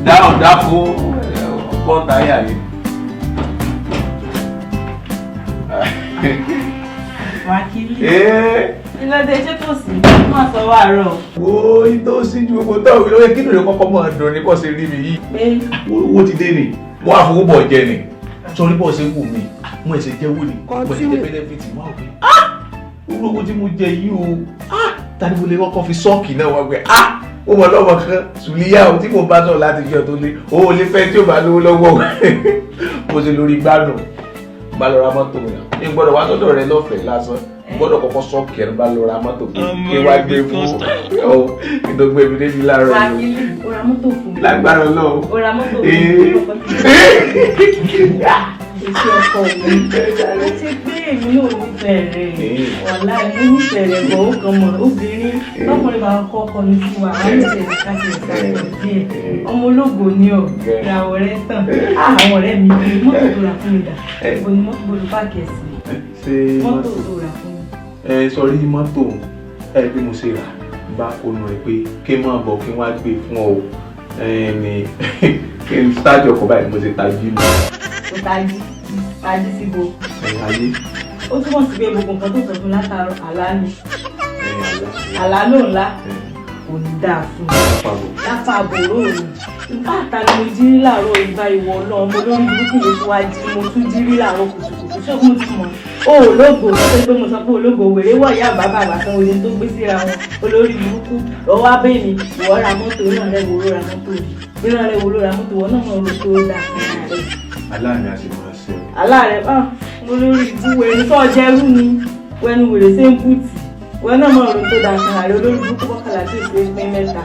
Dáhùn dákú ọgbọ́n táyà ni. Wákìlì. Ìlọ́dẹ ṣé kò sí? Má sọ wá rọ̀. Wo ìtò sí ju gbogbo tó ìlú kí ló lè kọ́kọ́ mọ̀ ọ̀dọ̀ ní bọ́ ṣe rí mi yìí. Owó ti dé ni, mo wá fowó bọ̀ jẹ ni. Sọrí bọ́ ṣe ń wù mí, mo ẹ̀sẹ̀ jẹ́ wò ni, mo ẹ̀sẹ̀ jẹ́ bẹ́nẹ́fìtì wá òkè. Owó tí mo jẹ yìí o, tani mo lè kọ́kọ́ fi sọ́ọ̀kì náà wá gbé. Ó mọ lọ́mọ kan Sùlíyà tí mo bá sọ̀rọ̀ láti fi ọ̀tún lé. Owó lè fẹ́ tí ó bá lówó lọ́wọ́. Mo ṣe lórí gbádùn. Bá lọ ra mọ́tò mi náà. Mi gbọ́dọ̀ wá sọ́dọ̀ rẹ lọ́fẹ̀ẹ́ lásán. Gbọ́dọ̀ kọ́kọ́ sọ́ọ̀kì ẹ̀rọ bá lọ ra mọ́tò kí wá gbé fún ìdógbé mi débi láàárọ̀ yìí. Wákìlì, o ra mọ́tò fún mi. Lágbára Ọlọ́run. O ra mọ́tò fún mi. Èsì ọkọ mi. Ó ti gbé èmi náà nífẹ̀ẹ́ rẹ̀. Wàhálà ẹ̀mú nífẹ̀ẹ́ rẹ̀ bọ̀ ó kàn mọ̀ obìnrin lọ́kùnrin máa kọ́ ọkọ mi fún wa. Àwọn ìṣẹ̀lẹ̀ káṣí ìṣàkóso díẹ̀. Ọmọ ológo ni ọ̀. Ìràwọ̀ rẹ̀ tàn. Àwọn ọ̀rẹ́ mi mọ́tò tó ra fún mi dà. Ibo ni mọ́tò gbọdọ̀ páàkì ẹ̀sìn. Mọ́tò tó ra fún mi. Sọrí mọ́tò bí mo ṣe rà bá kónú rẹ̀ pé kí n máa bọ̀ kí n wá gbé fún ọ ní kí n ṣáàjì ọkọ̀ báyìí mo ṣe tají mi. Ó tají síbo. Ayé. Ó túmọ̀ sí pé gbogbo nǹkan tó sọ fún látàrọ àlá ni. Àlá ló ńlá kò ní dáa fún mi. Láfa àbòrò mi. Nígbà tá ni mo jí rí láàárọ̀ ìgbà ìwọ náà mo lórí burúkú yìí tó wá jí mo tún jí rí láàárọ̀ kùtùkùtù ṣé mo ti mọ̀. Ó ológo tó ṣe pé mo sọ pé ológo wèrè wọ̀ ìyá bàbá àbàtàn òye tó gbé síra wọn olórí burúkú lọ́wọ́ abẹ́ mi ìwọ ra mọ́tò náà rẹ̀ wò ló ra mọ́tò bí náà rẹ̀ wò ló ra mọ́tò wọn náà mọ̀ ọ́ tó dáa fún rẹ̀. Aláàmì àti máa ṣe. Aláàrẹ̀ mo lórí ibú wèrè tó jẹ́rú ni wẹnu wèrè ṣe ń bùtì wọn náà mọ̀ ọ́ tó dáa fún rẹ̀ olórí burúkú kọ́kànlá tó ìṣe pín mẹ́ta.